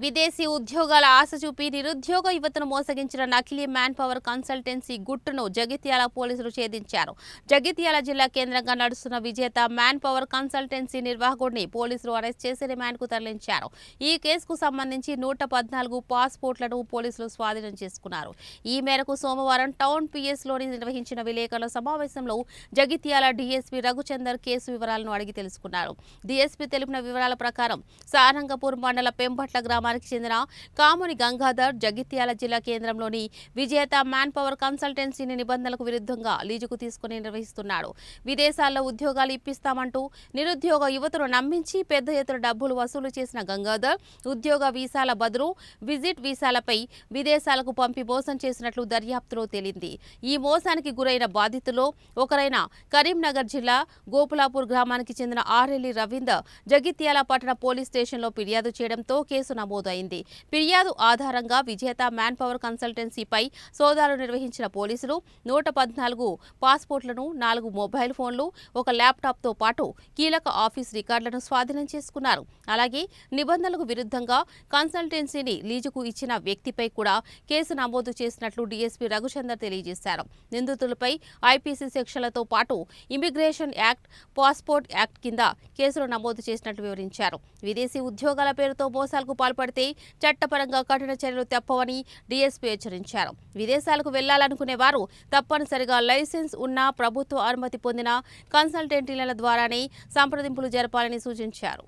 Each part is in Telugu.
విదేశీ ఉద్యోగాల ఆశ చూపి నిరుద్యోగ యువతను మోసగించిన నకిలీ మ్యాన్ పవర్ కన్సల్టెన్సీ గుట్టును జగిత్యాల పోలీసులు ఛేదించారు. జగిత్యాల జిల్లా కేంద్రంగా నడుస్తున్న విజేత మ్యాన్ పవర్ కన్సల్టెన్సీ నిర్వాహకుడిని పోలీసులు అరెస్ట్ చేసి రిమాండ్కు తరలించారు. ఈ కేసుకు సంబంధించి 114 పాస్పోర్ట్లను పోలీసులు స్వాధీనం చేసుకున్నారు. ఈ మేరకు సోమవారం టౌన్ పిఎస్లోని నిర్వహించిన విలేకరుల సమావేశంలో జగిత్యాల డీఎస్పీ రఘుచందర్ కేసు వివరాలను అడిగి తెలుసుకున్నారు. డీఎస్పీ తెలిపిన వివరాల ప్రకారం సారంగపూర్ మండల పెంపట్ల గ్రామానికి చెందిన కాముని గంగాధర్ జగిత్యాల జిల్లా కేంద్రంలోని విజేత మ్యాన్ పవర్ కన్సల్టెన్సీని నిబంధనలకు విరుద్ధంగా లీజుకు తీసుకుని నిర్వహిస్తున్నాడు. విదేశాల్లో ఉద్యోగాలు ఇప్పిస్తామంటూ నిరుద్యోగ యువతను నమ్మించి పెద్ద ఎత్తున డబ్బులు వసూలు చేసిన గంగాధర్ ఉద్యోగ వీసాల బదులు విజిట్ వీసాలపై విదేశాలకు పంపి మోసం చేసినట్లు దర్యాప్తులో తేలింది. ఈ మోసానికి గురైన బాధితుల్లో ఒకరైన కరీంనగర్ జిల్లా గోపులాపూర్ గ్రామానికి చెందిన ఆరెల్లి రవీందర్ జగిత్యాల పట్టణ పోలీస్ స్టేషన్లో ఫిర్యాదు చేయడంతో కేసు నమోదైంది. ఫిర్యాదు ఆధారంగా విజేత మ్యాన్ పవర్ కన్సల్టెన్సీపై సోదాలు నిర్వహించిన పోలీసులు 114 పాస్పోర్ట్లను, 4 మొబైల్ ఫోన్లు, ఒక ల్యాప్టాప్తో పాటు కీలక ఆఫీస్ రికార్డులను స్వాధీనం చేసుకున్నారు. అలాగే నిబంధనలకు విరుద్ధంగా కన్సల్టెన్సీని లీజుకు ఇచ్చిన వ్యక్తిపై కూడా కేసు నమోదు చేసినట్లు డీఎస్పీ రఘుచందర్ తెలియజేశారు. నిందితులపై ఐపీసీ సెక్షన్లతో పాటు ఇమిగ్రేషన్ యాక్ట్, పాస్పోర్ట్ యాక్ట్ కింద కేసులు నమోదు చేసినట్లు వివరించారు. విదేశీ ఉద్యోగాల పేరుతో మోసాలకు పాల్పడితే చట్టపరంగా కఠిన చర్యలు తప్పవని డీఎస్పీ హెచ్చరించారు. విదేశాలకు వెళ్లాలనుకునే వారు తప్పనిసరిగా లైసెన్స్ ఉన్న, ప్రభుత్వ అనుమతి పొందిన కన్సల్టెంట్ల ద్వారానే సంప్రదింపులు జరపాలని సూచించారు.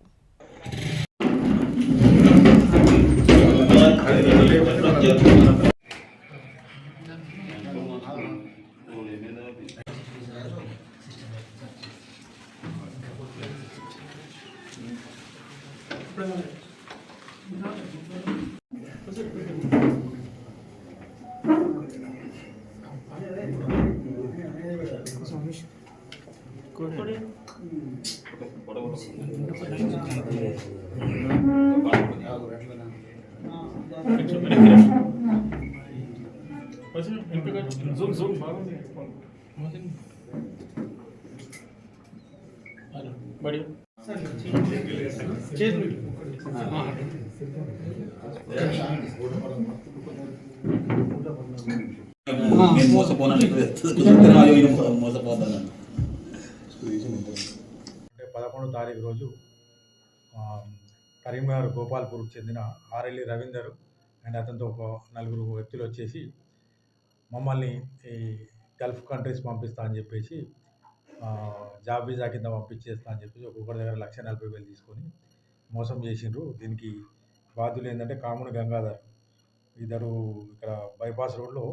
మోసపోతాను 11వ తారీఖు రోజు కరీంనగర్ గోపాల్పూర్కి చెందిన ఆర్ఎల్ఈ రవీందర్ అండ్ అతనితో ఒక 4 వ్యక్తులు వచ్చేసి మమ్మల్ని ఈ గల్ఫ్ కంట్రీస్ పంపిస్తా అని చెప్పేసి జాబ్ వీసా కింద పంపించేస్తా అని చెప్పేసి ఒక్కొక్కరి దగ్గర 1,40,000 తీసుకొని మోసం చేసిండ్రు. దీనికి బాధ్యులు ఏంటంటే కాముని గంగాధర్, ఇద్దరు ఇక్కడ బైపాస్ రోడ్లో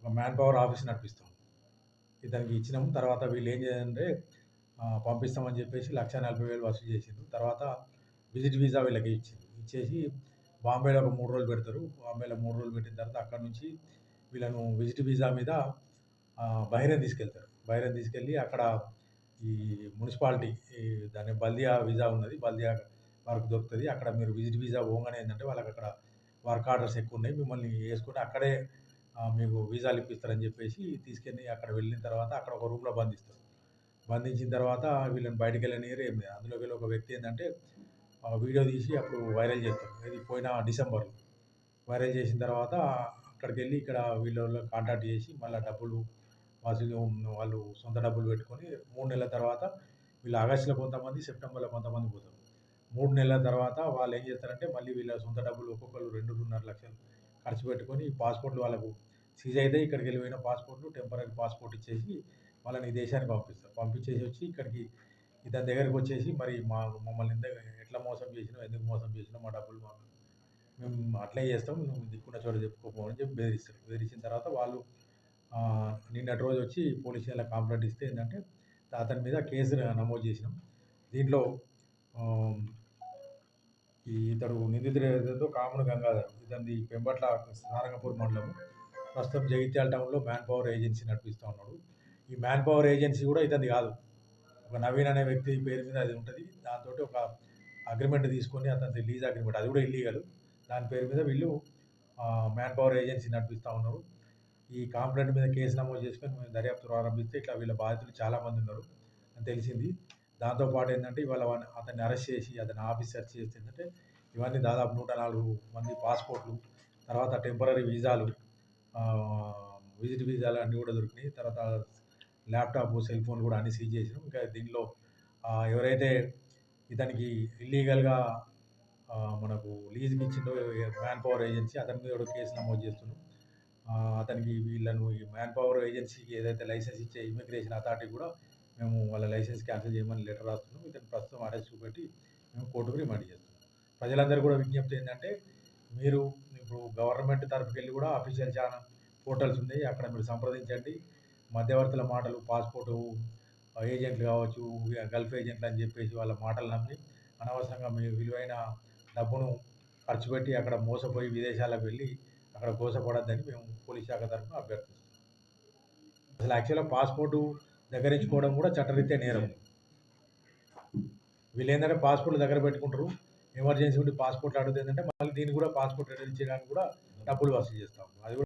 ఒక మ్యాన్ పవర్ ఆఫీస్ నడిపిస్తాం. ఇతనికి ఇచ్చినాము. తర్వాత వీళ్ళు ఏం చేయాలంటే పంపిస్తామని చెప్పేసి 1,40,000 వసూలు చేసిండ్రు. తర్వాత విజిట్ వీసా వీళ్ళకి ఇచ్చేసి బాంబేలో ఒక 3 రోజులు పెడతారు. బాంబేలో 3 రోజులు పెట్టిన తర్వాత అక్కడ నుంచి వీళ్ళను విజిట్ వీసా మీద బహ్రెయిన్ తీసుకెళ్తారు. బహ్రెయిన్ తీసుకెళ్ళి అక్కడ ఈ మున్సిపాలిటీ దాని బల్దియా వీసా ఉన్నది, బల్దియా వర్క్ దొరుకుతుంది. అక్కడ మీరు విజిట్ వీసా పోగానే ఏంటంటే వాళ్ళకి అక్కడ వర్క్ ఆర్డర్స్ ఎక్కువ ఉన్నాయి, మిమ్మల్ని వేసుకొని అక్కడే మీకు వీసాలు ఇప్పిస్తారని చెప్పేసి తీసుకెళ్ళి అక్కడ వెళ్ళిన తర్వాత అక్కడ ఒక రూమ్లో బంధిస్తారు. బంధించిన తర్వాత వీళ్ళని బయటకు వెళ్ళనియరు, ఏం లేదు. అందులోకి వెళ్ళి ఒక వ్యక్తి ఏంటంటే వీడియో తీసి అప్పుడు వైరల్ చేస్తారు. ఇది పోయిన డిసెంబర్లో వైరల్ చేసిన తర్వాత అక్కడికి వెళ్ళి ఇక్కడ వీళ్ళు కాంటాక్ట్ చేసి మళ్ళీ డబ్బులు వసూలు, వాళ్ళు సొంత డబ్బులు పెట్టుకొని 3 నెలల తర్వాత వీళ్ళు ఆగస్టులో కొంతమంది, సెప్టెంబర్లో కొంతమంది పోతారు. 3 నెలల తర్వాత వాళ్ళు ఏం చేస్తారంటే మళ్ళీ వీళ్ళ సొంత డబ్బులు ఒక్కొక్కరు 2.5 లక్షలు ఖర్చు పెట్టుకొని పాస్పోర్ట్లు వాళ్ళకు సీజ్ అయితే ఇక్కడికి వెళ్ళిపోయిన పాస్పోర్ట్లు టెంపరీ పాస్పోర్ట్ ఇచ్చేసి వాళ్ళని ఈ దేశానికి పంపిస్తారు. పంపించేసి వచ్చి ఇక్కడికి ఇతని దగ్గరికి వచ్చేసి మరి మమ్మల్ని ఎట్లా మోసం చేసినావు, ఎందుకు మోసం చేసినావు, మా డబ్బులు మేము అట్లే చేస్తాం, నువ్వు దిక్కున్న చోట చెప్పుకోపోవని చెప్పి బెదిరిస్తారు. బెదిరించిన తర్వాత వాళ్ళు నిన్నటి రోజు వచ్చి పోలీస్ స్టేషన్లో కంప్లైంట్ ఇస్తే ఏంటంటే అతని మీద కేసు నమోదు చేసినాం. దీంట్లో ఇతడు నిందితుడు ఏదైతే కాముని గంగాధర్, ఇతని పెంబట్ల సారంగపూర్ మండలం, ప్రస్తుతం జగిత్యాల టౌన్లో మ్యాన్ పవర్ ఏజెన్సీ నడిపిస్తూ ఉన్నాడు. ఈ మ్యాన్ పవర్ ఏజెన్సీ కూడా ఇతనిది కాదు, ఒక నవీన్ అనే వ్యక్తి పేరు మీద అది ఉంటుంది. దాంతో ఒక అగ్రిమెంట్ తీసుకొని అతని లీజ్ అగ్రిమెంట్, అది కూడా ఇల్లీగల్, దాని పేరు మీద వీళ్ళు మ్యాన్ పవర్ ఏజెన్సీ నడిపిస్తూ ఉన్నారు. ఈ కాంప్లైంట్ మీద కేసు నమోదు చేసుకొని మేము దర్యాప్తు ప్రారంభిస్తే ఇట్లా వీళ్ళ బాధితులు చాలామంది ఉన్నారు అని తెలిసింది. దాంతోపాటు ఏంటంటే ఇవాళ అతన్ని అరెస్ట్ చేసి అతని ఆఫీస్ సెర్చ్ చేస్తే ఏంటంటే ఇవన్నీ దాదాపు 104 మంది పాస్‌పోర్ట్‌లు, తర్వాత టెంపరరీ వీసాలు, విజిట్ వీసాలు అన్నీ కూడా దొరికినాయి. తర్వాత ల్యాప్‌టాప్, సెల్ ఫోన్ కూడా అన్నీ సీజ్ చేసినాం. ఇంకా దీనిలో ఎవరైతే ఇతనికి ఇల్లీగల్‌గా మనకు లీజ్‌కి ఇచ్చిండో మ్యాన్ పవర్ ఏజెన్సీ, అతని మీద కూడా కేసు నమోదు చేస్తున్నాం. అతనికి వీళ్ళను ఈ మ్యాన్ పవర్ ఏజెన్సీకి ఏదైతే లైసెన్స్ ఇచ్చే ఇమిగ్రేషన్ అథారిటీ కూడా మేము వాళ్ళ లైసెన్స్ క్యాన్సిల్ చేయమని లెటర్ రాస్తున్నాం. ఇతను ప్రస్తుతం అరెస్ట్ చూపెట్టి మేము కోర్టుకు రిమాండ్ చేస్తున్నాం. ప్రజలందరూ కూడా విజ్ఞప్తి ఏంటంటే, మీరు ఇప్పుడు గవర్నమెంట్ తరపుకెళ్ళి కూడా అఫీషియల్ ఛానల్ పోర్టల్స్ ఉన్నాయి. అక్కడ మీరు సంప్రదించండి. మధ్యవర్తుల మాటలు, పాస్‌పోర్టు ఏజెంట్లు కావచ్చు, గల్ఫ్ ఏజెంట్లు అని చెప్పేసి వాళ్ళ మాటలు నమ్మి అనవసరంగా మీ విలువైన డబ్బును ఖర్చు పెట్టి అక్కడ మోసపోయి విదేశాలకు వెళ్ళి అక్కడ గోసపడొద్దని మేము పోలీస్ శాఖ తరఫున అభ్యర్థిస్తున్నాం. అసలు యాక్చువల్‌గా పాస్‌పోర్టు దగ్గరించుకోవడం కూడా చట్టరీత్యా నేరం. వీళ్ళేందంటే పాస్‌పోర్ట్‌లు దగ్గర పెట్టుకుంటారు. ఎమర్జెన్సీ ఉండి పాస్‌పోర్ట్‌లు అడిగితే ఏంటంటే మళ్ళీ దీన్ని కూడా పాస్‌పోర్ట్ రిటర్న్ ఇచ్చేయడానికి కూడా డబ్బులు వసూలు చేస్తాం. అది కూడా